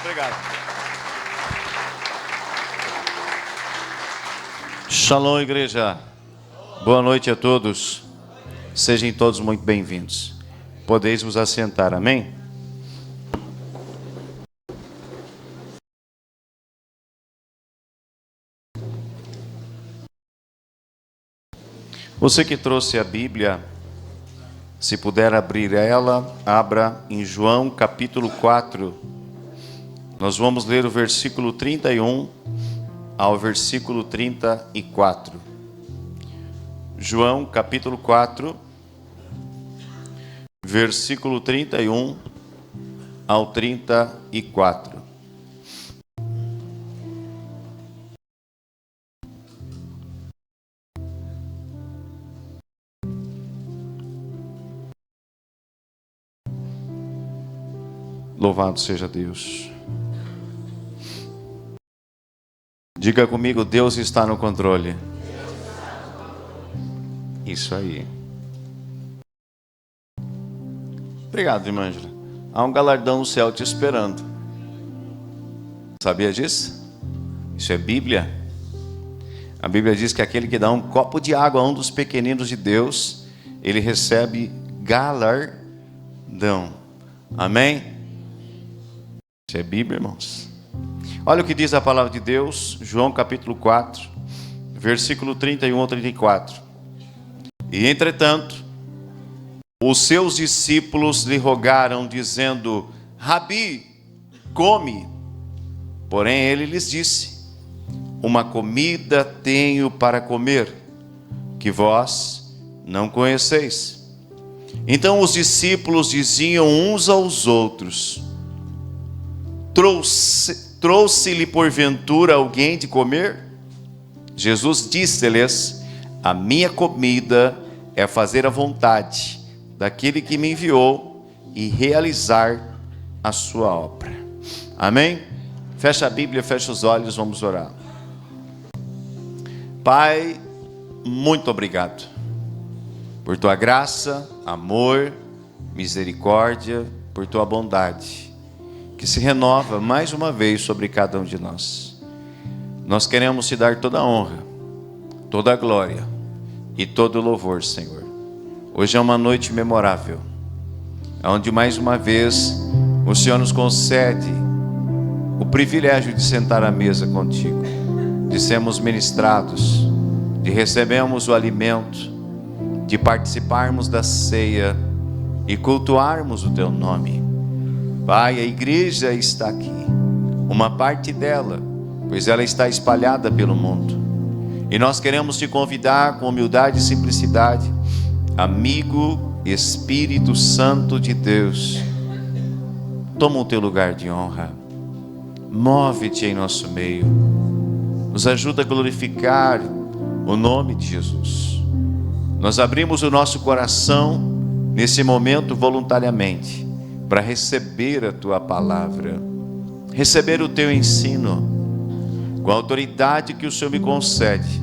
Obrigado. Shalom, igreja. Boa noite a todos. Sejam todos muito bem-vindos. Podeis vos assentar, amém? Você que trouxe a Bíblia, se puder abrir ela, abra em João capítulo 4. Nós vamos ler o versículo 31 ao versículo 34. João capítulo 4, versículo 31 ao 34. Louvado seja Deus. Diga comigo, Deus está no controle. Isso aí. Obrigado, irmã Ângela. Há um galardão no céu te esperando. Sabia disso? Isso é Bíblia. A Bíblia diz que aquele que dá um copo de água a um dos pequeninos de Deus, ele recebe galardão. Amém? Isso é Bíblia, irmãos. Olha o que diz a palavra de Deus, João capítulo 4, versículo 31 ao 34. E entretanto, os seus discípulos lhe rogaram, dizendo: Rabi, come. Porém ele lhes disse: uma comida tenho para comer, que vós não conheceis. Então os discípulos diziam uns aos outros: Trouxe-lhe porventura alguém de comer? Jesus disse-lhes: a minha comida é fazer a vontade daquele que me enviou e realizar a sua obra. Amém? Fecha a Bíblia, fecha os olhos, vamos orar. Pai, muito obrigado por tua graça, amor, misericórdia, por tua bondade, que se renova mais uma vez sobre cada um de nós. Nós queremos te dar toda a honra, toda a glória e todo o louvor, Senhor. Hoje é uma noite memorável, onde mais uma vez o Senhor nos concede o privilégio de sentar à mesa contigo, de sermos ministrados, de recebermos o alimento, de participarmos da ceia e cultuarmos o teu nome. Pai, a igreja está aqui, uma parte dela, pois ela está espalhada pelo mundo. E nós queremos te convidar com humildade e simplicidade, amigo Espírito Santo de Deus, toma o teu lugar de honra, move-te em nosso meio, nos ajuda a glorificar o nome de Jesus. Nós abrimos o nosso coração nesse momento voluntariamente, para receber a tua palavra, receber o teu ensino. Com a autoridade que o Senhor me concede,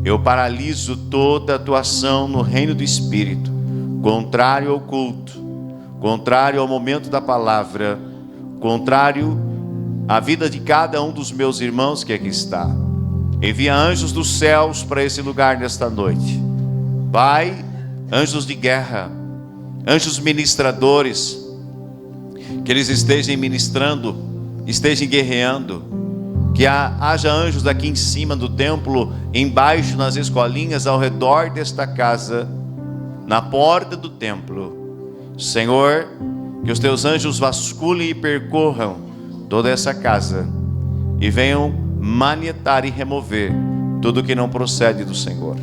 eu paraliso toda atuação no reino do Espírito, contrário ao culto, contrário ao momento da palavra, contrário à vida de cada um dos meus irmãos que aqui está. Envia anjos dos céus para esse lugar nesta noite. Pai, anjos de guerra, anjos ministradores, que eles estejam ministrando, estejam guerreando, que haja anjos aqui em cima do templo, embaixo nas escolinhas, ao redor desta casa, na porta do templo. Senhor, que os teus anjos vasculhem e percorram toda essa casa e venham manietar e remover tudo que não procede do Senhor.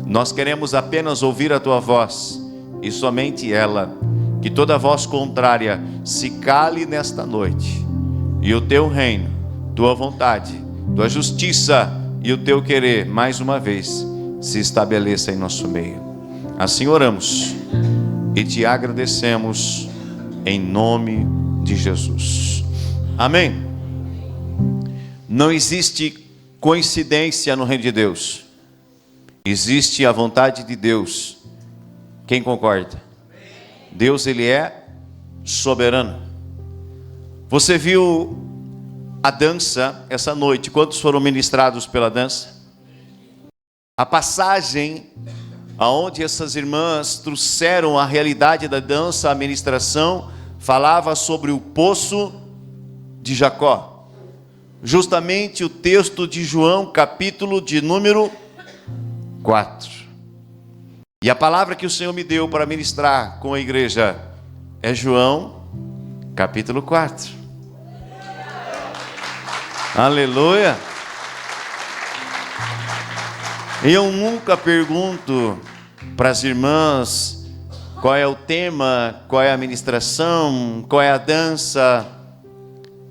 Nós queremos apenas ouvir a tua voz e somente ela. Que toda voz contrária se cale nesta noite, e o teu reino, tua vontade, tua justiça e o teu querer, mais uma vez, se estabeleça em nosso meio. Assim oramos e te agradecemos em nome de Jesus. Amém. Não existe coincidência no reino de Deus. Existe a vontade de Deus. Quem concorda? Deus, ele é soberano. Você viu a dança essa noite? Quantos foram ministrados pela dança? A passagem aonde essas irmãs trouxeram a realidade da dança, a ministração, falava sobre o poço de Jacó. Justamente o texto de João, capítulo de número 4. E a palavra que o Senhor me deu para ministrar com a igreja é João, capítulo 4. Aleluia! E eu nunca pergunto para as irmãs qual é o tema, qual é a ministração, qual é a dança,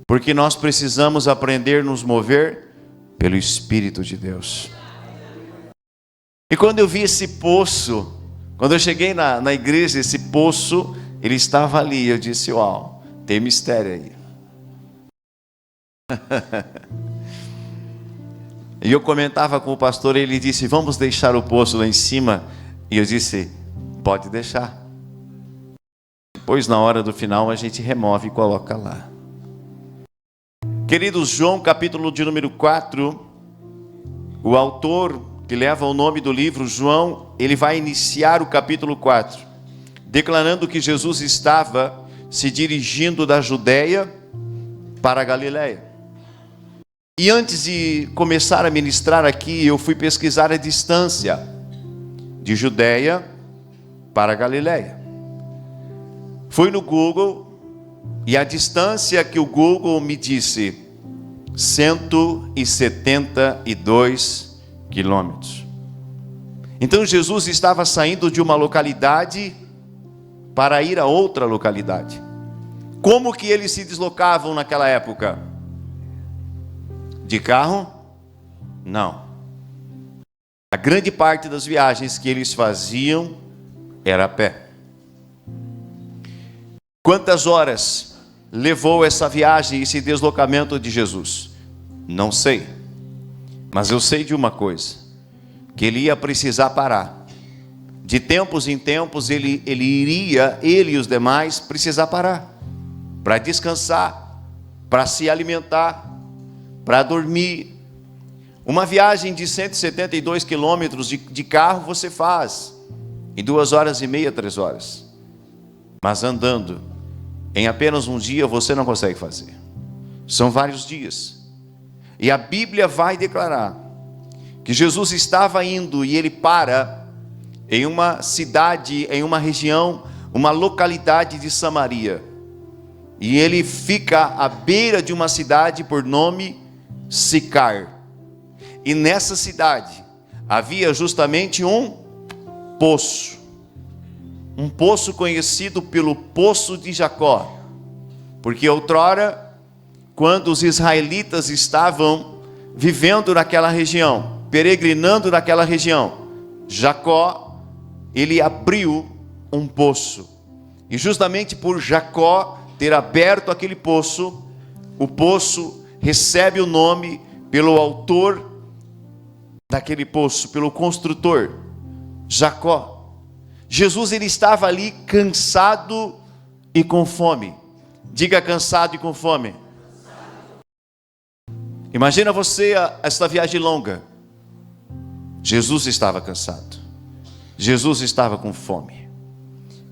porque nós precisamos aprender a nos mover pelo Espírito de Deus. E quando eu vi esse poço, quando eu cheguei na igreja, esse poço, ele estava ali, eu disse, uau, tem mistério aí. E eu comentava com o pastor, ele disse, vamos deixar o poço lá em cima? E eu disse, pode deixar. Depois, na hora do final, a gente remove e coloca lá. Queridos, João, capítulo de número 4, o autor que leva o nome do livro, João, ele vai iniciar o capítulo 4, declarando que Jesus estava se dirigindo da Judeia para a Galileia. E antes de começar a ministrar aqui, eu fui pesquisar a distância de Judeia para a Galileia. Fui no Google e a distância que o Google me disse, 172 quilômetros. Então Jesus estava saindo de uma localidade para ir a outra localidade. Como que eles se deslocavam naquela época? De carro? Não. A grande parte das viagens que eles faziam era a pé. Quantas horas levou essa viagem, esse deslocamento de Jesus? Não sei. Mas eu sei de uma coisa, que ele ia precisar parar. De tempos em tempos ele iria, ele e os demais, precisar parar. Para descansar, para se alimentar, para dormir. Uma viagem de 172 quilômetros de carro você faz em 2 horas e meia, 3 horas. Mas andando, em apenas um dia você não consegue fazer. São vários dias. E a Bíblia vai declarar que Jesus estava indo e ele para em uma cidade, em uma região, uma localidade de Samaria. E ele fica à beira de uma cidade por nome Sicar. E nessa cidade havia justamente um poço. Um poço conhecido pelo Poço de Jacó. Porque outrora, quando os israelitas estavam vivendo naquela região, peregrinando naquela região, Jacó, ele abriu um poço. E justamente por Jacó ter aberto aquele poço, o poço recebe o nome pelo autor daquele poço, pelo construtor, Jacó. Jesus, ele estava ali cansado e com fome. Diga, cansado e com fome. Imagina você esta viagem longa. Jesus estava cansado. Jesus estava com fome.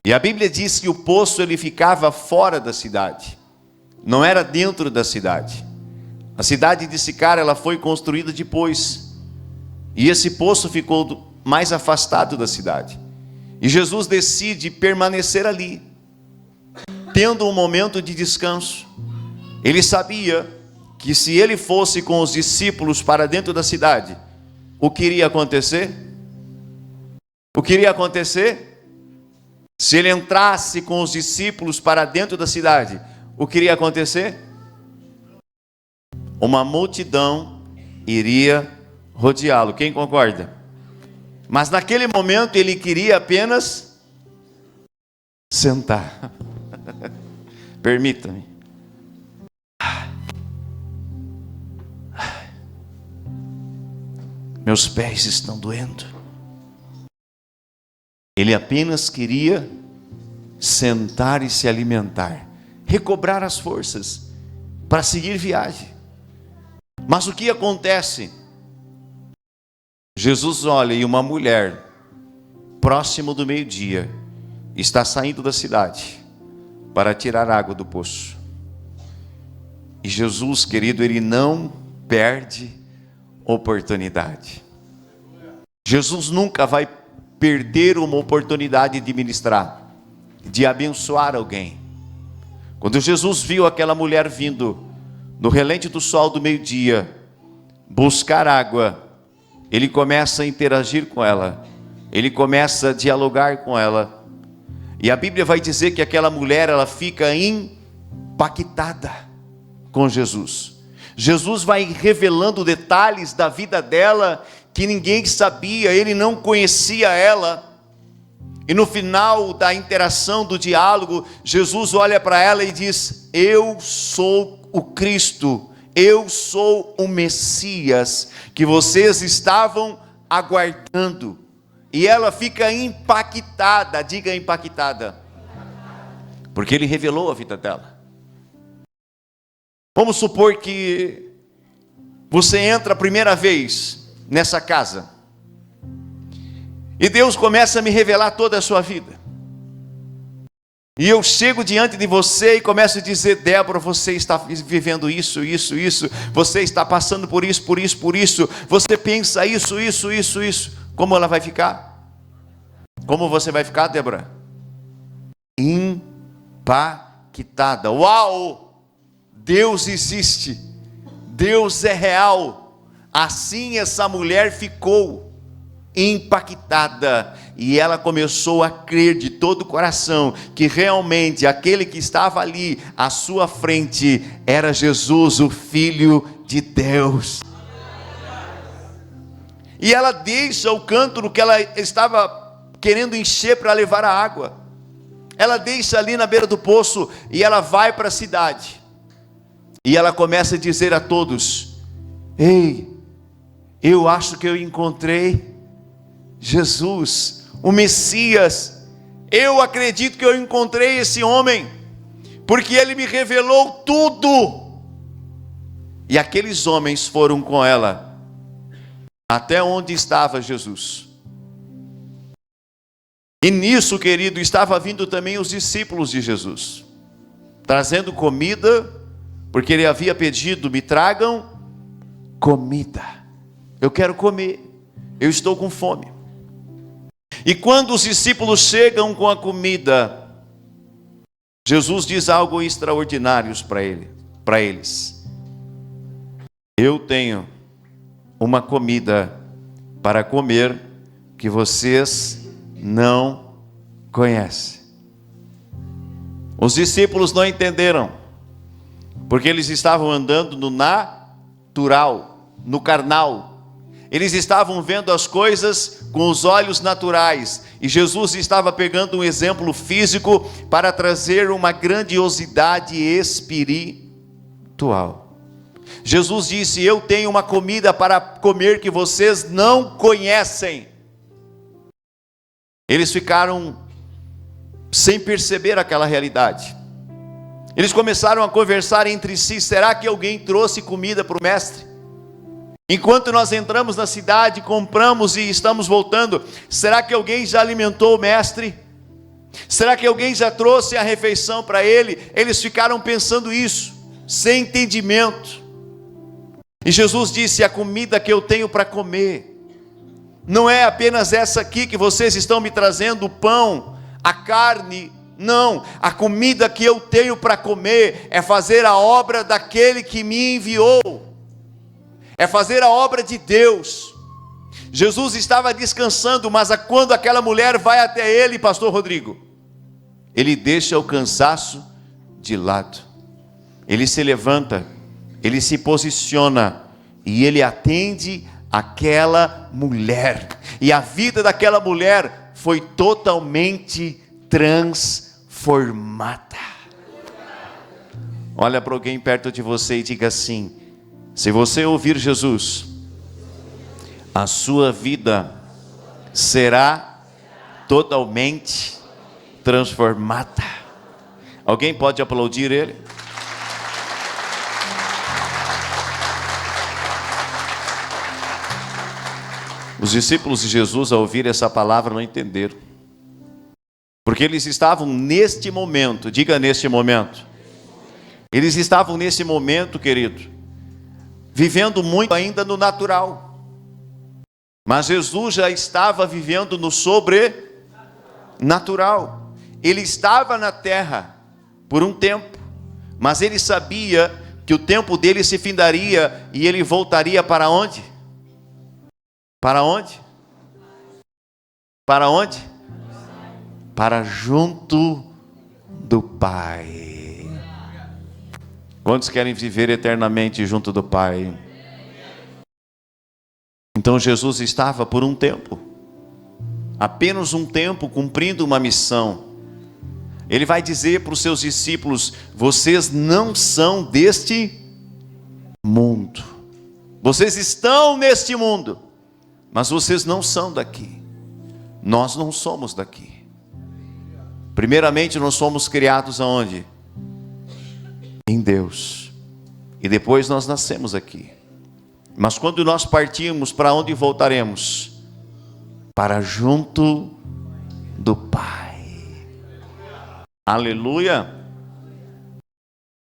E a Bíblia diz que o poço ele ficava fora da cidade. Não era dentro da cidade. A cidade de Sicar, ela foi construída depois. E esse poço ficou mais afastado da cidade. E Jesus decide permanecer ali, tendo um momento de descanso. Ele sabia que se ele fosse com os discípulos para dentro da cidade, o que iria acontecer? O que iria acontecer? Se ele entrasse com os discípulos para dentro da cidade, o que iria acontecer? Uma multidão iria rodeá-lo. Quem concorda? Mas naquele momento ele queria apenas sentar. Permita-me. Meus pés estão doendo. Ele apenas queria sentar e se alimentar, recobrar as forças. para seguir viagem. Mas o que acontece? Jesus olha e uma mulher, próximo do meio-dia, está saindo da cidade para tirar água do poço. E Jesus, querido, ele não perde oportunidade. Jesus nunca vai perder uma oportunidade de ministrar, de abençoar alguém. Quando Jesus viu aquela mulher vindo no relente do sol do meio-dia buscar água, ele começa a interagir com ela, ele começa a dialogar com ela. E a Bíblia vai dizer que aquela mulher, ela fica impactada com Jesus. Jesus vai revelando detalhes da vida dela que ninguém sabia, ele não conhecia ela. E no final da interação, do diálogo, Jesus olha para ela e diz: eu sou o Cristo, eu sou o Messias que vocês estavam aguardando. E ela fica impactada, diga impactada, porque ele revelou a vida dela. Vamos supor que você entra a primeira vez nessa casa, e Deus começa a me revelar toda a sua vida. E eu chego diante de você e começo a dizer: Débora, você está vivendo isso, isso, isso. Você está passando por isso, por isso, por isso. Você pensa isso, isso, isso, isso. Como ela vai ficar? Como você vai ficar, Débora? Impactada. Uau! Deus existe. Deus é real. Assim essa mulher ficou impactada, e ela começou a crer de todo o coração que realmente aquele que estava ali à sua frente era Jesus, o Filho de Deus. E ela deixa o cântaro que ela estava querendo encher para levar a água, ela deixa ali na beira do poço e ela vai para a cidade, e ela começa a dizer a todos: ei, eu acho que eu encontrei Jesus, o Messias. Eu acredito que eu encontrei esse homem, porque ele me revelou tudo. E aqueles homens foram com ela até onde estava Jesus. E nisso, querido, estava vindo também os discípulos de Jesus, trazendo comida, porque ele havia pedido: me tragam comida, eu quero comer, eu estou com fome. E quando os discípulos chegam com a comida, Jesus diz algo extraordinário para eles: eu tenho uma comida para comer que vocês não conhecem. Os discípulos não entenderam, porque eles estavam andando no natural, no carnal. Eles estavam vendo as coisas com os olhos naturais, e Jesus estava pegando um exemplo físico para trazer uma grandiosidade espiritual. Jesus disse: eu tenho uma comida para comer que vocês não conhecem. Eles ficaram sem perceber aquela realidade. Eles começaram a conversar entre si: será que alguém trouxe comida para o mestre? Enquanto nós entramos na cidade, compramos e estamos voltando, será que alguém já alimentou o mestre? Será que alguém já trouxe a refeição para ele? Eles ficaram pensando isso, sem entendimento. E Jesus disse: a comida que eu tenho para comer não é apenas essa aqui que vocês estão me trazendo, o pão, a carne. Não, a comida que eu tenho para comer é fazer a obra daquele que me enviou, é fazer a obra de Deus. Jesus estava descansando, mas quando aquela mulher vai até ele, pastor Rodrigo, ele deixa o cansaço de lado, ele se levanta, ele se posiciona e ele atende aquela mulher, e a vida daquela mulher foi totalmente transformada. Olha para alguém perto de você e diga assim: se você ouvir Jesus, a sua vida será totalmente transformada. Alguém pode aplaudir ele? Os discípulos de Jesus, ao ouvir essa palavra, não entenderam. Porque eles estavam neste momento, diga neste momento. Eles estavam nesse momento, querido, vivendo muito ainda no natural. Mas Jesus já estava vivendo no sobrenatural. Ele estava na terra por um tempo, mas ele sabia que o tempo dele se findaria e ele voltaria para onde? Para onde? Para onde? Para junto do Pai. Quantos querem viver eternamente junto do Pai? Então Jesus estava por um tempo, apenas um tempo, cumprindo uma missão. Ele vai dizer para os seus discípulos: vocês não são deste mundo. Vocês estão neste mundo, mas vocês não são daqui. Nós não somos daqui. Primeiramente, nós somos criados aonde? Em Deus. E depois nós nascemos aqui. Mas quando nós partimos, para onde voltaremos? Para junto do Pai. Aleluia.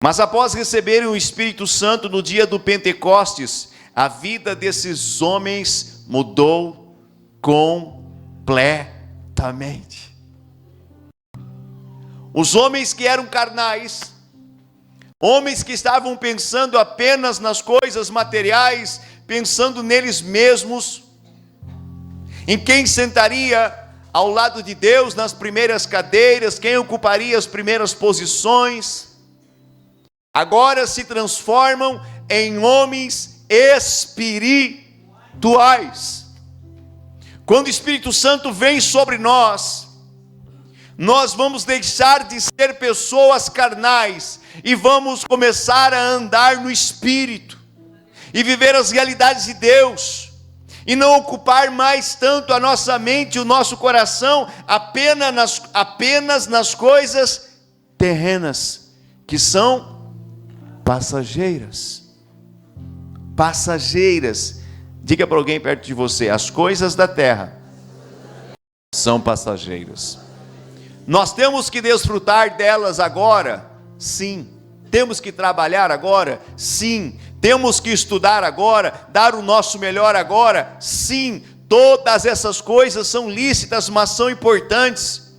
Mas após receberem o Espírito Santo no dia do Pentecostes, a vida desses homens mudou completamente. Os homens que eram carnais, homens que estavam pensando apenas nas coisas materiais, pensando neles mesmos, em quem sentaria ao lado de Deus nas primeiras cadeiras, quem ocuparia as primeiras posições, agora se transformam em homens espirituais. Quando o Espírito Santo vem sobre nós, nós vamos deixar de ser pessoas carnais e vamos começar a andar no Espírito e viver as realidades de Deus e não ocupar mais tanto a nossa mente e o nosso coração apenas nas coisas terrenas, que são passageiras. Passageiras. Diga para alguém perto de você: as coisas da terra são passageiras. Nós temos que desfrutar delas agora? Sim. Temos que trabalhar agora? Sim. Temos que estudar agora? Dar o nosso melhor agora? Sim. Todas essas coisas são lícitas, mas são importantes.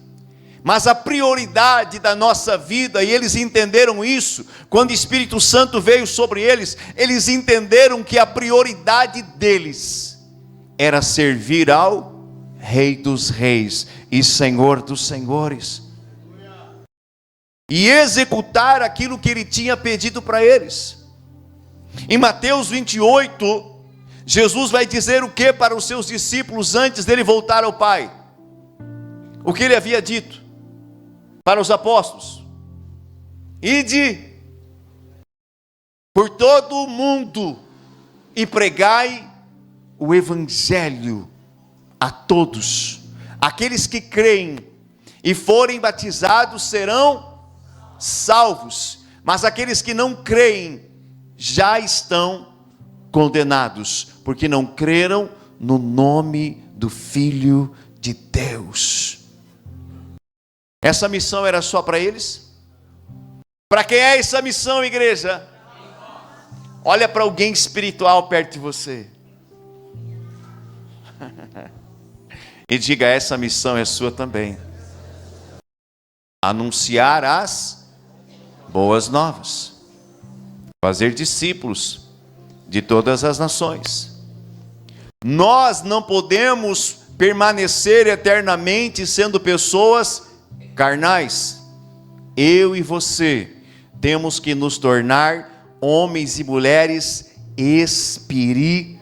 Mas a prioridade da nossa vida, e eles entenderam isso, quando o Espírito Santo veio sobre eles, eles entenderam que a prioridade deles era servir ao Rei dos Reis e Senhor dos Senhores, e executar aquilo que ele tinha pedido para eles. Em Mateus 28, Jesus vai dizer o que para os seus discípulos antes dele voltar ao Pai? O que ele havia dito para os apóstolos: ide por todo o mundo e pregai o Evangelho a todos. Aqueles que creem e forem batizados serão salvos, mas aqueles que não creem já estão condenados, porque não creram no nome do Filho de Deus. Essa missão era só para eles? Para quem é essa missão, igreja? Olha para alguém espiritual perto de você e diga: essa missão é sua também. Anunciar as boas novas, fazer discípulos de todas as nações. Nós não podemos permanecer eternamente sendo pessoas carnais. Eu e você temos que nos tornar homens e mulheres espirituais.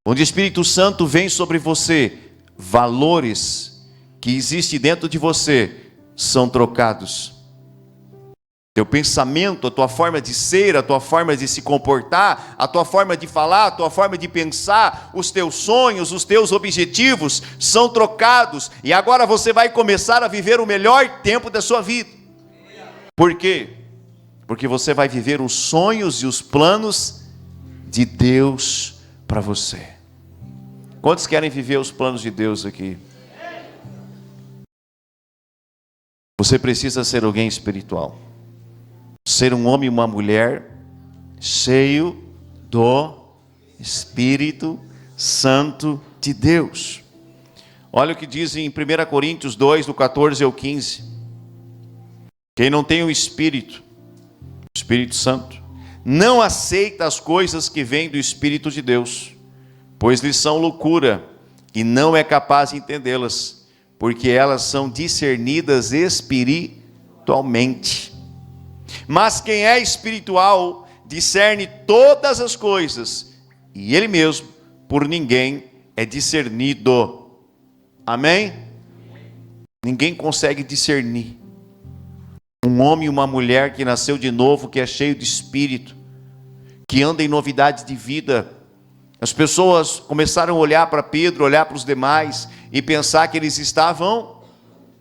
Onde o Espírito Santo vem sobre você, valores que existem dentro de você são trocados. Teu pensamento, a tua forma de ser, a tua forma de se comportar, a tua forma de falar, a tua forma de pensar, os teus sonhos, os teus objetivos são trocados. E agora você vai começar a viver o melhor tempo da sua vida. Por quê? Porque você vai viver os sonhos e os planos de Deus para você. Quantos querem viver os planos de Deus aqui? Você precisa ser alguém espiritual. Ser um homem e uma mulher cheio do Espírito Santo de Deus. Olha o que diz em 1 Coríntios 2, do 14 ao 15. Quem não tem o Espírito Santo, não aceita as coisas que vêm do Espírito de Deus, pois lhes são loucura, e não é capaz de entendê-las, porque elas são discernidas espiritualmente. Mas quem é espiritual discerne todas as coisas, e ele mesmo, por ninguém, é discernido. Amém? Ninguém consegue discernir. Um homem e uma mulher que nasceu de novo, que é cheio de Espírito, que anda em novidade de vida. As pessoas começaram a olhar para Pedro, olhar para os demais e pensar que eles estavam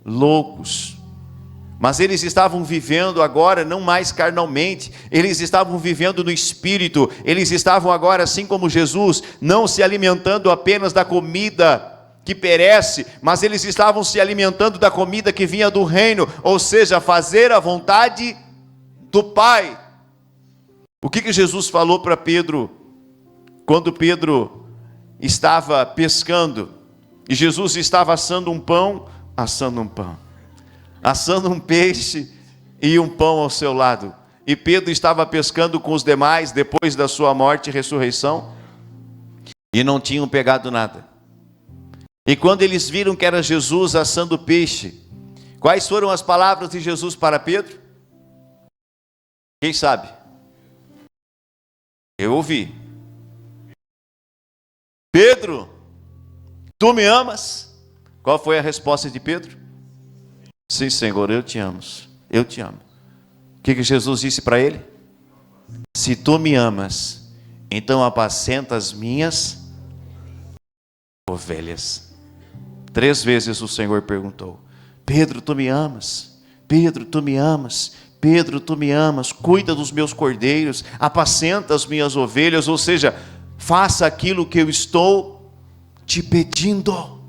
loucos. Mas eles estavam vivendo agora não mais carnalmente, eles estavam vivendo no Espírito. Eles estavam agora, assim como Jesus, não se alimentando apenas da comida que perece, mas eles estavam se alimentando da comida que vinha do reino, ou seja, fazer a vontade do Pai. O que Jesus falou para Pedro, quando Pedro estava pescando, e Jesus estava assando um pão, assando um peixe e um pão ao seu lado, e Pedro estava pescando com os demais, depois da sua morte e ressurreição, e não tinham pegado nada. E quando eles viram que era Jesus assando peixe, quais foram as palavras de Jesus para Pedro? Quem sabe? Eu ouvi. Pedro, tu me amas? Qual foi a resposta de Pedro? Sim, Senhor, eu te amo. Eu te amo. O que Jesus disse para ele? Se tu me amas, então apacenta as minhas ovelhas. 3 vezes o Senhor perguntou: Pedro, tu me amas? Pedro, tu me amas? Pedro, tu me amas? Cuida dos meus cordeiros, apacenta as minhas ovelhas, ou seja, faça aquilo que eu estou te pedindo.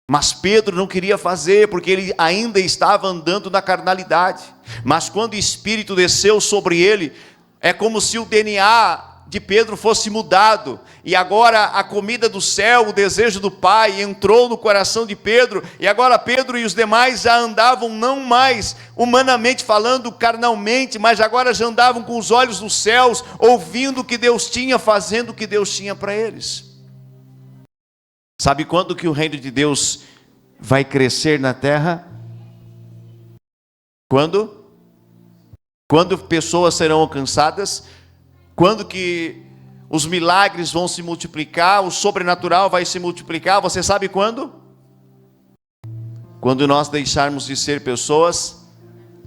Mas Pedro não queria fazer, porque ele ainda estava andando na carnalidade. Mas quando o Espírito desceu sobre ele, é como se o DNA de Pedro fosse mudado, e agora a comida do céu, o desejo do Pai entrou no coração de Pedro, e agora Pedro e os demais já andavam não mais humanamente falando, carnalmente, mas agora já andavam com os olhos nos céus, ouvindo o que Deus tinha, fazendo o que Deus tinha para eles. Sabe quando que o reino de Deus vai crescer na terra? Quando? Quando pessoas serão alcançadas? Quando que os milagres vão se multiplicar, o sobrenatural vai se multiplicar, você sabe quando? Quando nós deixarmos de ser pessoas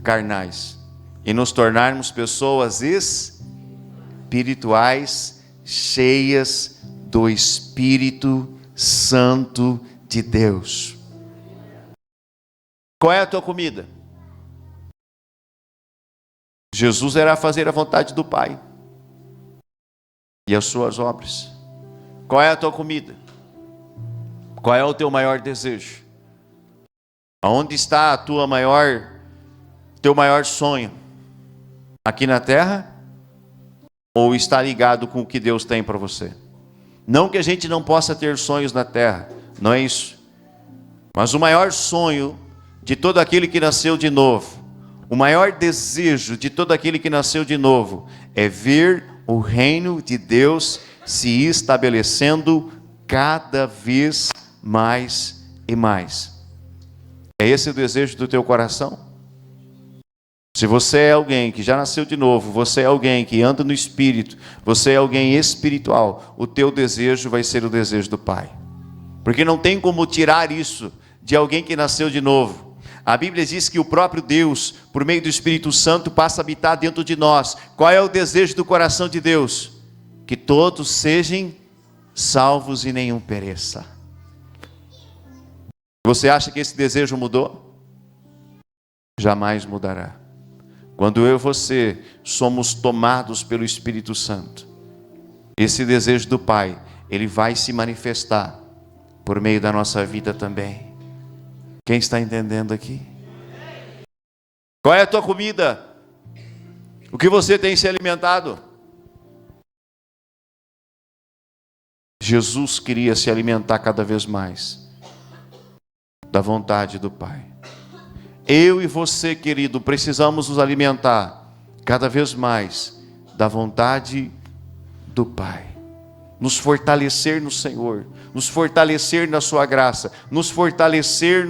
carnais e nos tornarmos pessoas espirituais, cheias do Espírito Santo de Deus. Qual é a tua comida? Jesus era fazer a vontade do Pai e as suas obras. Qual é a tua comida? Qual é o teu maior desejo? Aonde está teu maior sonho? Aqui na terra? Ou está ligado com o que Deus tem para você? Não que a gente não possa ter sonhos na terra, não é isso. Mas o maior sonho de todo aquele que nasceu de novo, o maior desejo de todo aquele que nasceu de novo, é ver o reino de Deus se estabelecendo cada vez mais e mais. É esse o desejo do teu coração? Se você é alguém que já nasceu de novo, você é alguém que anda no Espírito, você é alguém espiritual, o teu desejo vai ser o desejo do Pai. Porque não tem como tirar isso de alguém que nasceu de novo. A Bíblia diz que o próprio Deus, por meio do Espírito Santo, passa a habitar dentro de nós. Qual é o desejo do coração de Deus? Que todos sejam salvos e nenhum pereça. Você acha que esse desejo mudou? Jamais mudará. Quando eu e você somos tomados pelo Espírito Santo, esse desejo do Pai, Ele vai se manifestar por meio da nossa vida também. Quem está entendendo aqui? Qual é a tua comida? O que você tem se alimentado? Jesus queria se alimentar cada vez mais da vontade do Pai. Eu e você, querido, precisamos nos alimentar cada vez mais da vontade do Pai. Nos fortalecer no Senhor, nos fortalecer na sua graça, nos fortalecer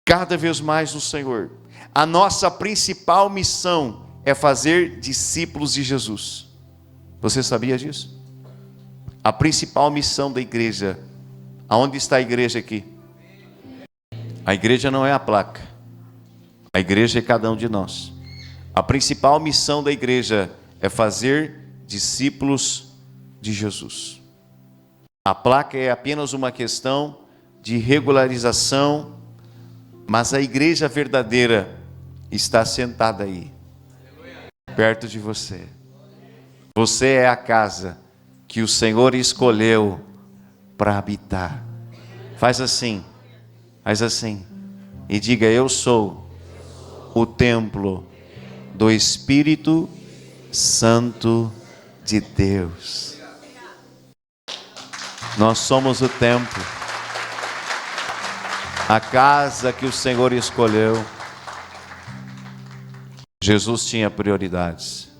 cada vez mais no Senhor. A nossa principal missão é fazer discípulos de Jesus. Você sabia disso? A principal missão da igreja. Aonde está a igreja aqui? A igreja não é a placa. A igreja é cada um de nós. A principal missão da igreja é fazer discípulos de Jesus. A placa é apenas uma questão de regularização, mas a igreja verdadeira está sentada aí, perto de você. Você é a casa que o Senhor escolheu para habitar. Faz assim e diga: eu sou o templo do Espírito Santo de Deus. Nós somos o templo, a casa que o Senhor escolheu. Jesus tinha prioridades,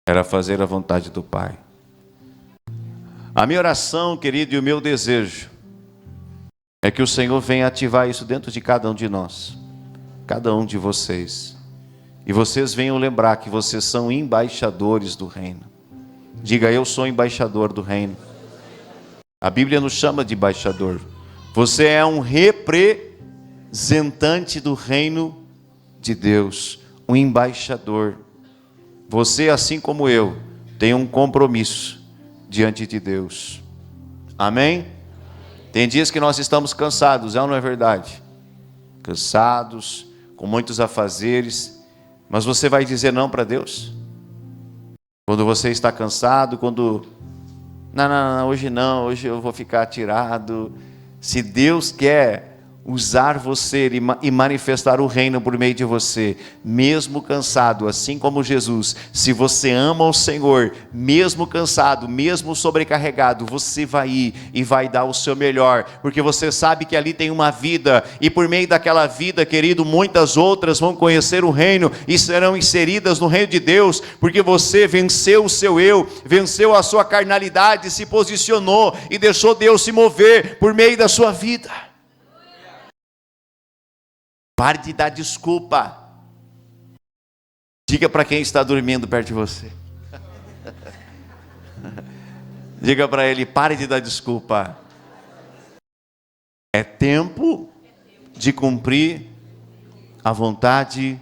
era fazer a vontade do Pai. A minha oração, querido, e o meu desejo é que o Senhor venha ativar isso dentro de cada um de nós, cada um de vocês, e vocês venham lembrar que vocês são embaixadores do reino. Diga: eu sou embaixador do reino. A Bíblia nos chama de embaixador. Você é um representante do reino de Deus, um embaixador. Você, assim como eu, tem um compromisso diante de Deus. Amém? Tem dias que nós estamos cansados, é ou não é verdade? Cansados, com muitos afazeres, mas você vai dizer não para Deus? Quando você está cansado, quando... Não, hoje não, hoje eu vou ficar tirado. Se Deus quer usar você e manifestar o reino por meio de você, mesmo cansado, assim como Jesus, se você ama o Senhor, mesmo cansado, mesmo sobrecarregado, você vai ir e vai dar o seu melhor, porque você sabe que ali tem uma vida, e por meio daquela vida, querido, muitas outras vão conhecer o reino e serão inseridas no reino de Deus, porque você venceu o seu eu, venceu a sua carnalidade, se posicionou e deixou Deus se mover por meio da sua vida. Pare de dar desculpa. Diga para quem está dormindo perto de você. Diga para ele: pare de dar desculpa. É tempo de cumprir a vontade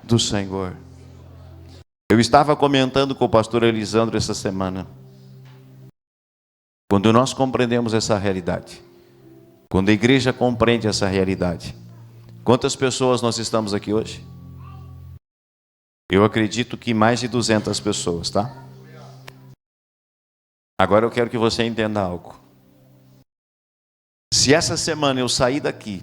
do Senhor. Eu estava comentando com o pastor Elisandro essa semana. Quando nós compreendemos essa realidade, quando a igreja compreende essa realidade, quantas pessoas nós estamos aqui hoje? Eu acredito que mais de 200 pessoas, tá? Agora eu quero que você entenda algo. Se essa semana eu sair daqui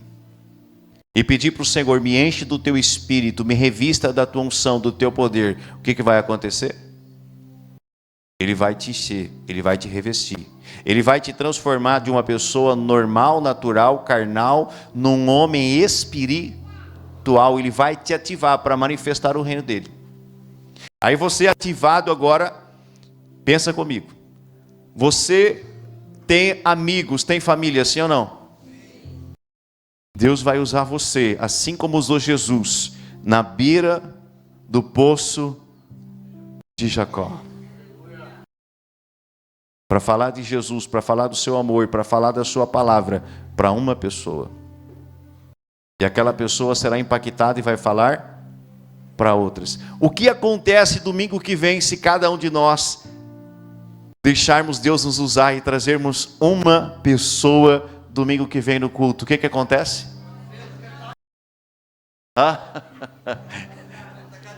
e pedir para o Senhor: me enche do teu espírito, me revista da tua unção, do teu poder, o que vai acontecer? Ele vai te encher, ele vai te revestir. Ele vai te transformar de uma pessoa normal, natural, carnal, num homem espiritual. Ele vai te ativar para manifestar o reino dele. Aí você ativado agora, pensa comigo. Você tem amigos, tem família, sim ou não? Deus vai usar você, assim como usou Jesus, na beira do poço de Jacó. Para falar de Jesus, para falar do seu amor, para falar da sua palavra, para uma pessoa. E aquela pessoa será impactada e vai falar para outras. O que acontece domingo que vem se cada um de nós deixarmos Deus nos usar e trazermos uma pessoa domingo que vem no culto? O que acontece?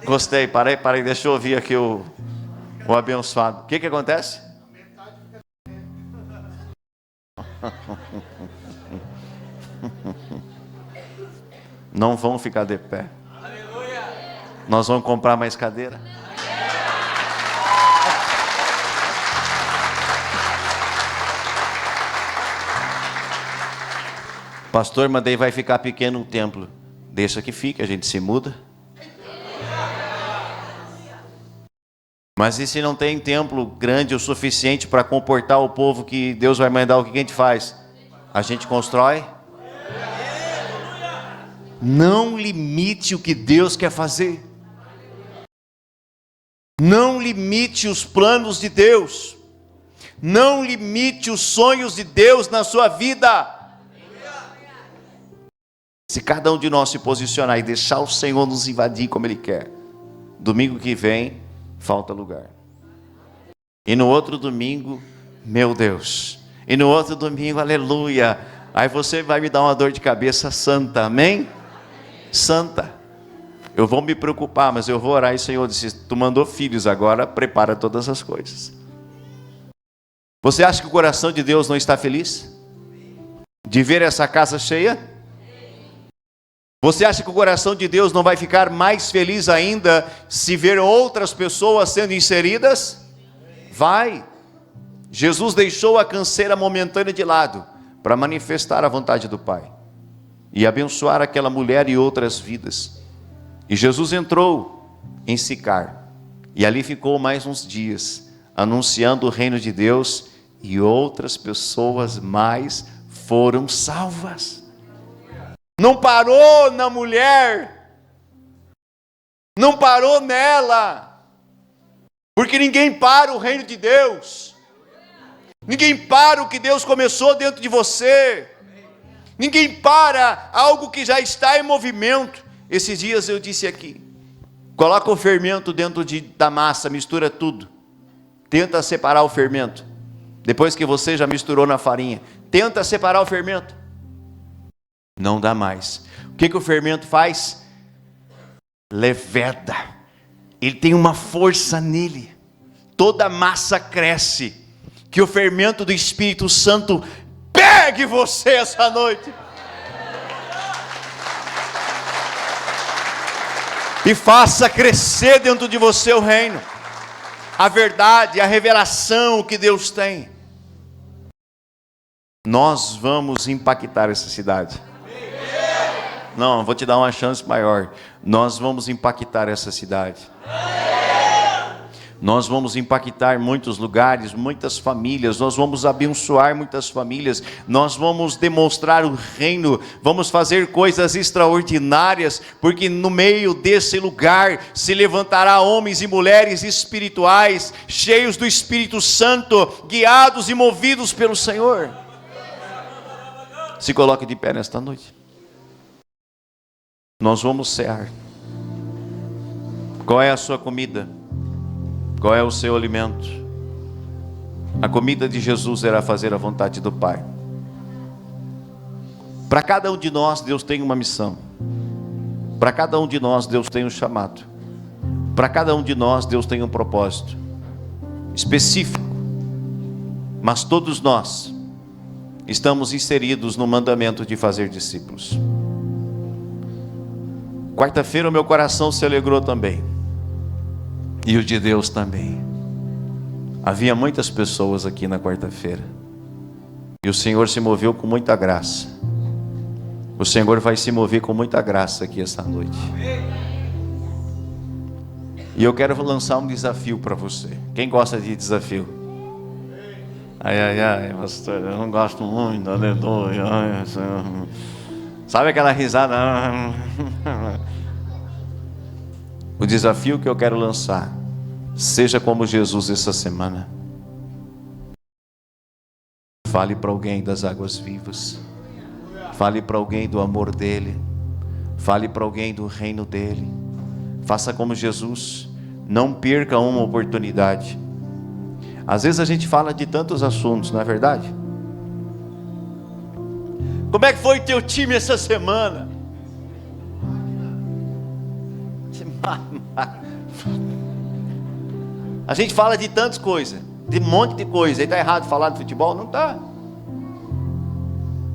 Gostei, parei, deixa eu ouvir aqui o abençoado. O que acontece? Não vão ficar de pé. Nós vamos comprar mais cadeira. Pastor, mas daí vai ficar pequeno o templo. Deixa que fique, a gente se muda. Mas e se não tem templo grande o suficiente para comportar o povo que Deus vai mandar, o que a gente faz? A gente constrói? Não limite o que Deus quer fazer. Não limite os planos de Deus. Não limite os sonhos de Deus na sua vida. Se cada um de nós se posicionar e deixar o Senhor nos invadir como Ele quer, domingo que vem, falta lugar. E no outro domingo, meu Deus. E no outro domingo, aleluia. Aí você vai me dar uma dor de cabeça santa, amém? Santa. Eu vou me preocupar, mas eu vou orar e o Senhor disse, tu mandou filhos, agora prepara todas as coisas. Você acha que o coração de Deus não está feliz? De ver essa casa cheia? Você acha que o coração de Deus não vai ficar mais feliz ainda se ver outras pessoas sendo inseridas? Vai. Jesus deixou a canseira momentânea de lado para manifestar a vontade do Pai e abençoar aquela mulher e outras vidas. E Jesus entrou em Sicar e ali ficou mais uns dias anunciando o reino de Deus e outras pessoas mais foram salvas. Não parou na mulher, não parou nela, porque ninguém para o reino de Deus, ninguém para o que Deus começou dentro de você, ninguém para algo que já está em movimento. Esses dias eu disse aqui, coloca o fermento dentro da massa, mistura tudo, tenta separar o fermento, depois que você já misturou na farinha, tenta separar o fermento. Não dá mais. O que o fermento faz? Leveda. Ele tem uma força nele. Toda a massa cresce. Que o fermento do Espírito Santo pegue você essa noite. E faça crescer dentro de você o reino. A verdade, a revelação que Deus tem. Nós vamos impactar essa cidade. Não, vou te dar uma chance maior. Nós vamos impactar essa cidade. Nós vamos impactar muitos lugares, muitas famílias. Nós vamos abençoar muitas famílias. Nós vamos demonstrar o reino. Vamos fazer coisas extraordinárias. Porque no meio desse lugar se levantará homens e mulheres espirituais, cheios do Espírito Santo, guiados e movidos pelo Senhor. Se coloque de pé nesta noite. Nós vamos cear. Qual é a sua comida? Qual é o seu alimento? A comida de Jesus era fazer a vontade do Pai. Para cada um de nós, Deus tem uma missão. Para cada um de nós, Deus tem um chamado. Para cada um de nós, Deus tem um propósito específico. Mas todos nós estamos inseridos no mandamento de fazer discípulos. Quarta-feira o meu coração se alegrou também. E o de Deus também. Havia muitas pessoas aqui na quarta-feira. E o Senhor se moveu com muita graça. O Senhor vai se mover com muita graça aqui esta noite. E eu quero lançar um desafio para você. Quem gosta de desafio? Ai, pastor, eu não gosto muito, aleluia. Sabe aquela risada? O desafio que eu quero lançar: seja como Jesus essa semana. Fale para alguém das águas vivas. Fale para alguém do amor dele. Fale para alguém do reino dele. Faça como Jesus. Não perca uma oportunidade. Às vezes a gente fala de tantos assuntos, não é verdade? Como é que foi o teu time essa semana? A gente fala de tantas coisas, de um monte de coisa. E está errado falar de futebol? Não está.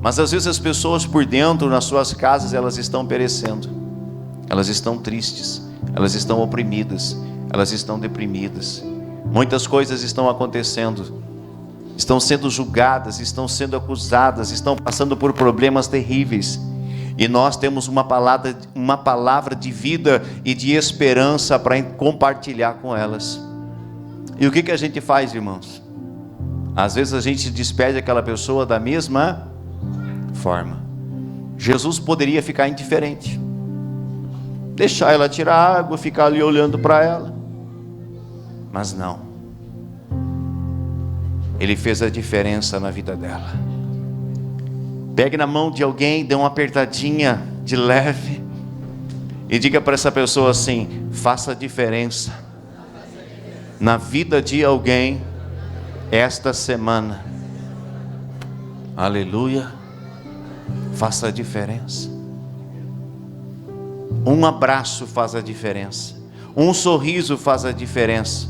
Mas às vezes as pessoas por dentro, nas suas casas, elas estão perecendo. Elas estão tristes, elas estão oprimidas, elas estão deprimidas. Muitas coisas estão acontecendo, estão sendo julgadas, estão sendo acusadas, estão passando por problemas terríveis. E nós temos uma palavra de vida e de esperança para compartilhar com elas. E o que a gente faz, irmãos? Às vezes a gente despede aquela pessoa da mesma forma. Jesus poderia ficar indiferente, deixar ela tirar água, ficar ali olhando para ela. Mas não. Ele fez a diferença na vida dela. Pegue na mão de alguém, dê uma apertadinha de leve e diga para essa pessoa assim: faça a diferença na vida de alguém esta semana. Aleluia. Faça a diferença. Um abraço faz a diferença. Um sorriso faz a diferença.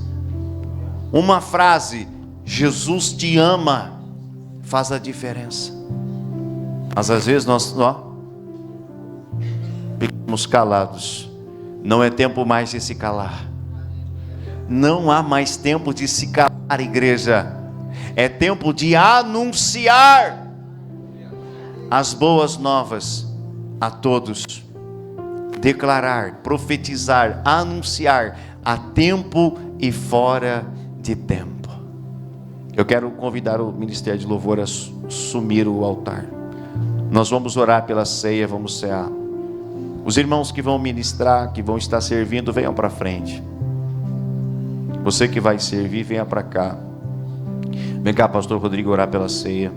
Uma frase: Jesus te ama, faz a diferença. Mas às vezes nós ficamos calados. Não é tempo mais de se calar. Não há mais tempo de se calar, igreja. É tempo de anunciar as boas novas a todos. Declarar, profetizar, anunciar a tempo e fora de tempo. Eu quero convidar o Ministério de Louvor a assumir o altar. Nós vamos orar pela ceia, vamos cear. Os irmãos que vão ministrar, que vão estar servindo, venham para frente. Você que vai servir, venha para cá. Vem cá, pastor Rodrigo, orar pela ceia.